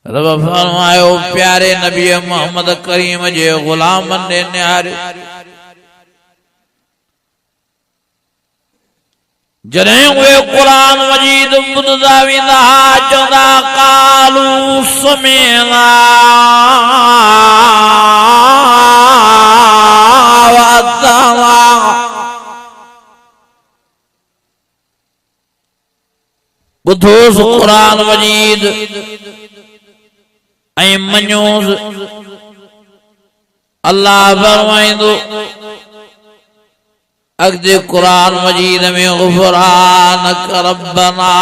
रब फरमायो प्यारे नबी मोहम्मद करीम जे गुलामन ने निहार जॾहिं उहे कुरान मजीद ॿुधंदा वेंदा चवंदा कालू समीअना व अताअना ॿुधोस कुरान मजीद ऐं मञोस अल्लाह फरमाईंदो अॻिते कुरान मजीद में गुफ़रानक रब्बना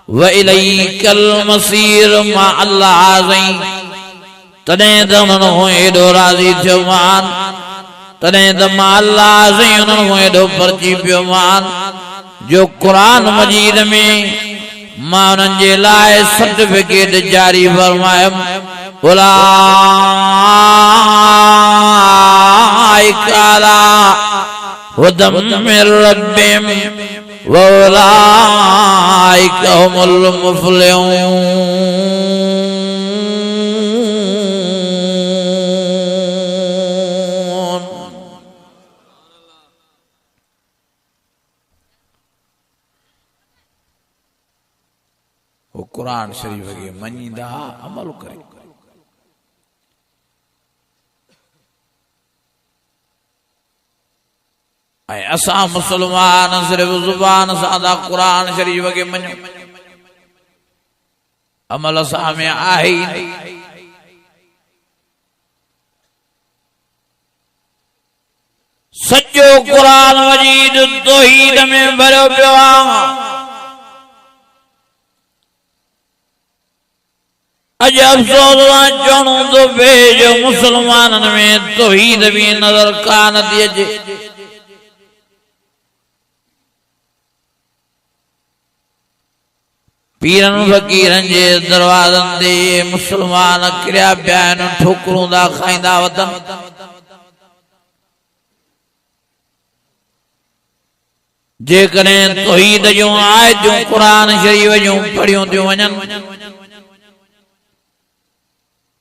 व इलैकल मसीर मां अल्लाह साईं तॾहिं त उन्हनि खां एॾो राज़ी थियो मान तॾहिं त मां अल्लाह साईं उन्हनि खां एॾो परची पियो मान जो कुरान मजीद में मां उन्हनि जे लाइ सर्टिफिकेट जारी फरमायमि उलाइका अला हुदम मिर रब्बिहिम व उलाइका हुमुल मुफ़्लिहून। वो कुरान शरीफ के मनीदा अमल करे असा मुसलमान सिर्फ जुबान सादा कुरान शरीफ के मनो अमल असा में आहे ही नहीं। सजो कुरान मजीद तौहीद में भरियो पियो आहे। अज अफसोस चवणो तो जो मुसलमानन में तौहीद भी नजर कान थी अचे। पीरन फकीरन जे दरवाजन ते मुसलमान किरिया पिया आहिनि ठोकरूं था खाईंदा वतन। जेकॾहिं तौहीद जूं आयतूं कुरान शरीफ जूं पढ़ियूं थियूं वञनि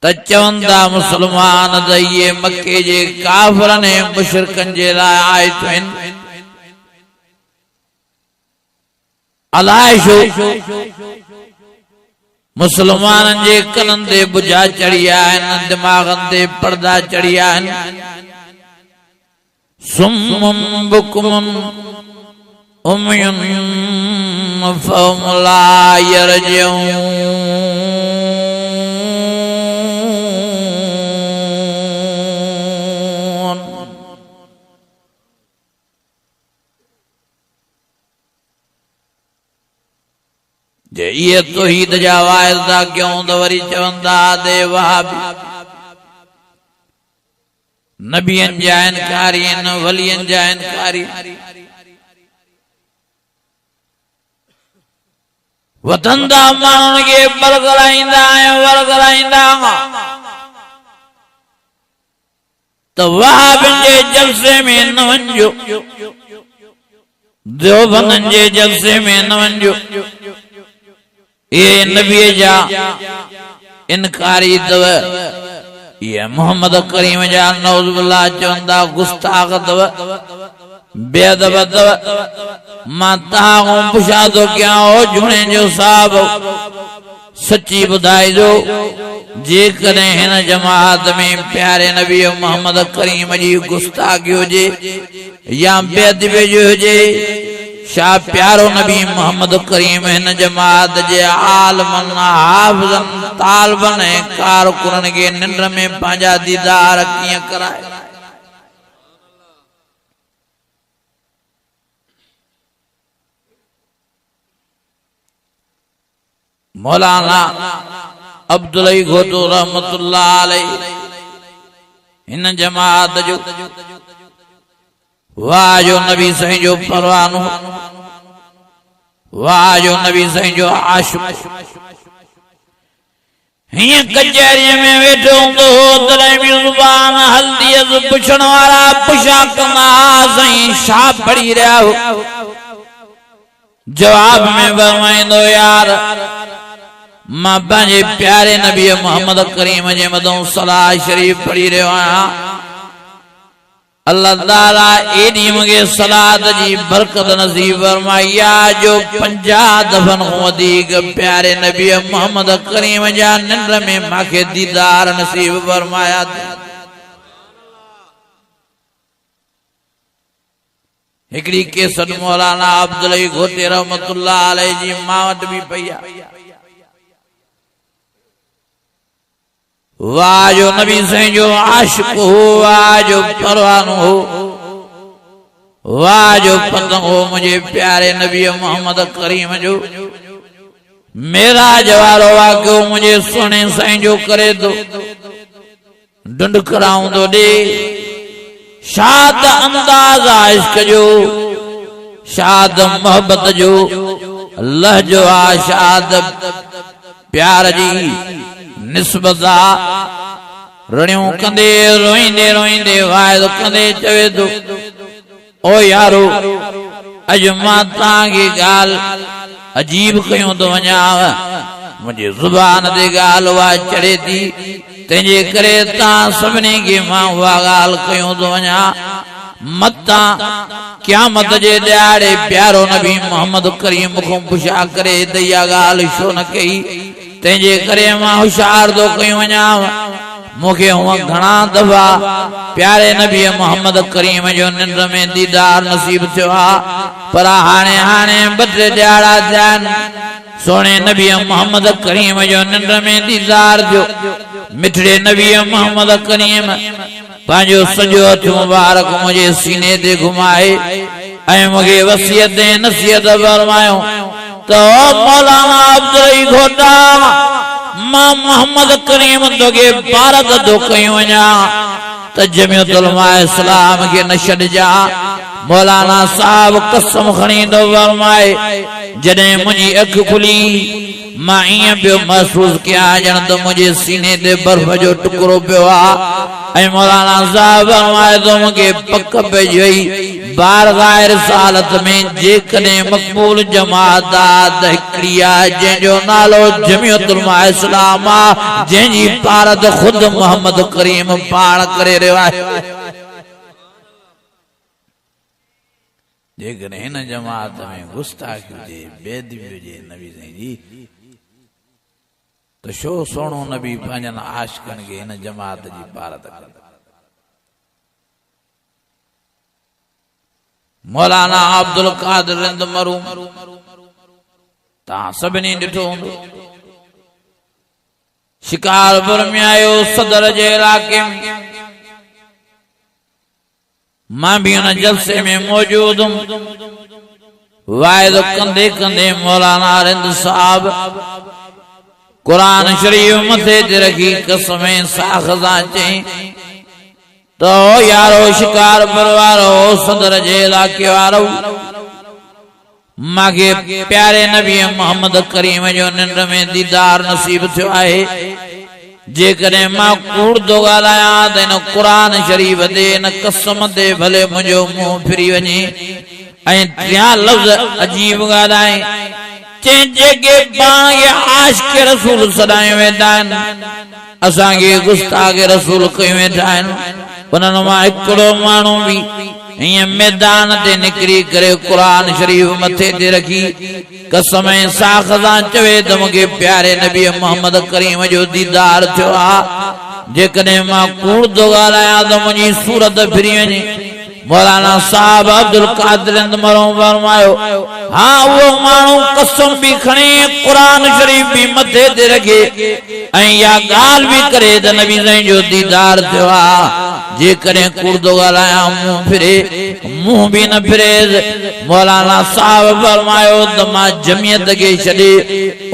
त चवंदा मुसलमान त इहे मके जे काफ़िरनि ऐं मुशरिकनि जे लाइ आयतूं आहिनि। अलाए छो मुसलमाननि जे कननि ते बुझा चढ़ी आहिनि दिमाग़नि ते पर्दा चढ़ी आहिनि। सुम्मुम बुकुमुम उम्युन फहुम ला यरजिऊन। जे ये तौहीद जा वाइदा क्यों तो वरी चवंदा दे वहाबी नबियन जा इनकारी वलियन जा इनकारी वतंदा माण्हुनि खे बरगलाईंदा ऐं वरगलाईंदा त वहाबियुनि जे जलसे में न वञिजो देवबंदनि जे जलसे में न वञिजो। ये नबी जा इनकारी तव ये मोहम्मद करीम जा नौजुबिल्लाह चवंदा गुस्ताख तव बेअदब तव। मां तव्हां पुछा थो कयां हो झूणे जो साहब सची ॿुधाइजो जेकॾहिं हिन जमात में प्यारे नबी मोहम्मद करीम जी गुस्ताखी हुजे या बेअदबी हुजे शा प्यारो नबी मोहम्मद करीम हिन जमात जे आलमन हाफ़िज़न तालिबन ऐं कारकुनन खे निंड में पंहिंजा दीदार कीअं कराए। मौलाना अब्दुल घोटो रहमतुल्लाह अलैहि हिन जमात जो वाह जो नबी साईं जो परवानो वाह जो नबी साईं जो आशिक़ हीअं कचहरीअ में वेठो हूंदो हो तॾहिं बि ज़ुबान हलंदी हुअसि पुछण वारा पुछा कंदा साईं छा पढ़ी रहिया हो। जवाब में फरमाईंदो यार मां पंहिंजे प्यारे नबी मोहम्मद करीम जे मथां सलाह शरीफ पढ़ी रहियो आहियां। अल्लाह ताला एडी मूंखे सलात जी बरकत नसीब फरमाई जो 50 दफन खां वधीक प्यारे नबी मोहम्मद करीम जा निंड में मूंखे दीदार नसीब फरमाया। हिकड़ी केसट मौलाना अब्दुल घोटे रहमतुल्लाह अलैहि जी मां वटि बि पई आहे। वाह जो नबी साईं जो आशिक हो, वाह जो परवानो हो, वाह जो पतंग हो मुझे प्यारे नबी मोहम्मद करीम जो। मेरा जवारो वाक़ो मुझे सोने साईं जो करे दो डंड कराऊं दो दे। शाद अंदाज इश्क जो, शाद मोहब्बत जो, अल्लाह जो आशाद प्यार जी निस्बत रणियों कंदे रोईंदे रोईंदे वायदो कंदे चवे तो ओ यारो अज मां तव्हांखे ॻाल्हि अजीब कयूं तो वञाव। मुंहिंजी ज़ुबान ते ॻाल्हि उहा चढ़े थी, तंहिंजे करे तव्हां सभिनी खे मां उहा ॻाल्हि कयूं तो वञा। मतां क़यामत जे ॾियारे प्यारो नबी मोहम्मद करीम खां पुछा करे त इहा ॻाल्हि छो न कई, तंहिंजे करे मां होशियार थो कयूं वञा। मूंखे हूअं घणा दफ़ा प्यारे नबी मोहम्मद करीम जो निंड में दीदार नसीब थियो आहे, पर हाणे हाणे 2-3 ॾियारा थिया आहिनि सोने नबी मोहम्मद करीम जो निंड में दीदार थियो। मिठड़े नबी मोहम्मद करीम पंहिंजो सॼो हथ मुबारक मुंहिंजे सीने ते घुमाए ऐं मूंखे वसियत ऐं नसीहत फरमायो तो मौलाना अब्दुल घोटा मां मोहम्मद करीम तोखे भारत तो कयूं वञा त जमियत उलमा इस्लाम के न छॾिजा। मौलाना साहब कसम खणी तो फरमाए जॾहिं मुंहिंजी अखि खुली मां ईअं पियो महसूस कयां ॼण त मुंहिंजे सीने ते बर्फ जो टुकड़ो पियो आहे। ऐं मौलाना साहब फरमाए तो मूंखे पक पइजी वई बारगाह रिसालत में जेकॾहिं मक़बूल जमात आहे त हिकिड़ी आहे जंहिंजो नालो जमियत उलमा इस्लाम आहे, जंहिंजी पारत ख़ुदि मोहम्मद करीम पाण करे रहियो आहे। जेकॾहिं हिन जमात में गुस्ताखी हुजे, बेअदबी हुजे नबी साईं जी, तो शो सोनो नबी पंहिंजनि आशिकनि खे हिन जमात जी पारत करे। मौलाना अब्दुल कादिर रिंद मरूम तव्हां सभिनी ॾिठो हूंदो, शिकारपुर में आयो सदर जे इलाके में। मां भी उन जलसे में मौजूद हूं। वाइदो कंदे कंदे मौलाना रिंद साहब कुरान शरीफ मथे ते रखी कसम साखजा चई तो यारो शिकारपुर वारो सदर जे इलाके वारो मांखे प्यारे नबी मोहम्मद करीम जो निंड में दीदार नसीब थियो आहे। जेकॾहिं मां कूड़ थो ॻाल्हायां त हिन क़ुरान शरीफ ते हिन कसम ते भले मुंहिंजो मुंहुं फिरी वञे ऐं 3 लफ़्ज़ अजीब ॻाल्हाए चई जेके पाण खे आशिक़ रसूल सॾायूं वेंदा आहिनि, असांखे गुस्ताख़ रसूल कयूं वेंदा आहिनि। उन्हनि मां हिकिड़ो माण्हू बि हीअं मैदान ते निकिरी करे क़ुरान शरीफ मथे ते रखी कसम साख सां चवे त मूंखे प्यारे नबी मोहम्मद करीम जो दीदार थियो आहे। जेकॾहिं मां कूड़ थो ॻाल्हायां त मुंहिंजी सूरत फिरी वञे। मौलाना साहब अब्दुल कादिर मरूम फरमायो हाँ वो माण्हू कसम भी खणे क़ुरान शरीफ भी मथे ते रखे ऐं इहा ॻाल्हि भी करे त नबी साईं जो दीदार थियो आहे। जेकॾहिं कूड़ थो ॻाल्हायां मुंहुं फिरे, मुंहुं भी न फिरे। मौलाना साहब फरमायो त मां जमियत खे छॾे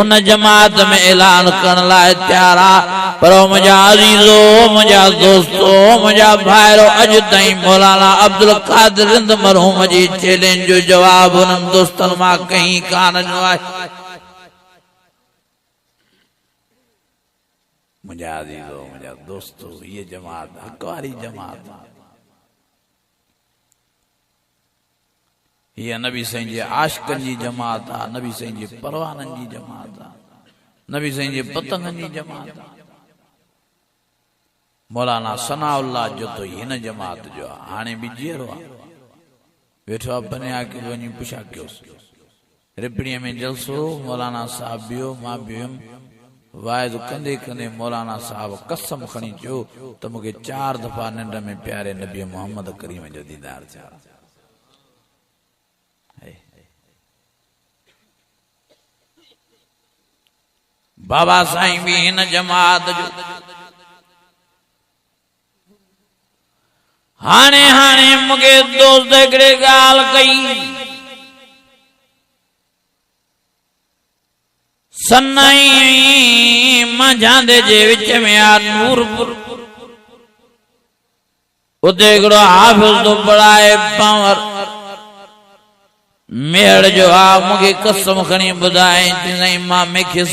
उन जमात में ऐलान करण लाइ तयार आहे, पर मुंहिंजा अज़ीज़ो, मुंहिंजा दोस्तो, मुंहिंजा भाइरो अॼु ताईं मौलाना अब्दुल कादिर मरहूम जी चैलेंज जो जवाब उन्हनि दोस्तनि मां कहीं कान ॾिनो आहे। मुंहिंजा अज़ीज़ो, मुंहिंजा दोस्तो, ये जमात हक़ वारी जमात, ये नबी साईं जे आशिक़नि जी जमात आहे, नबी साईं जे परवाननि जी जमात आहे। नबी साईं जे पतंगनि जी जमात मौलाना सनाउल्लाह जो तो हिन जमात जो हाणे बि जीअरो आहे वेठो आहे बनिया के वञी पुछा कयोसि रिपड़ीअ में जलसो मौलाना साहब बियो मां बियुमि वाइदो कंदे कंदे मौलाना साहब कसम खणी चयो त मूंखे 4 दफ़ा निंड में प्यारे नबी मोहम्मद करीम जो दीदार थियो। बाबा साईं भी हिन जमात जो हाणे हाणे मूंखे दोस्त हिकिड़े ॻाल्हि कई सन्नाई मां झांदे जे विच में आ नूरपुर उते हिकिड़ो हाफ़िज़ तो पढ़ाए पावर मेहड़ जो आ मूंखे कसम खणी ॿुधाए चई मां मूंखे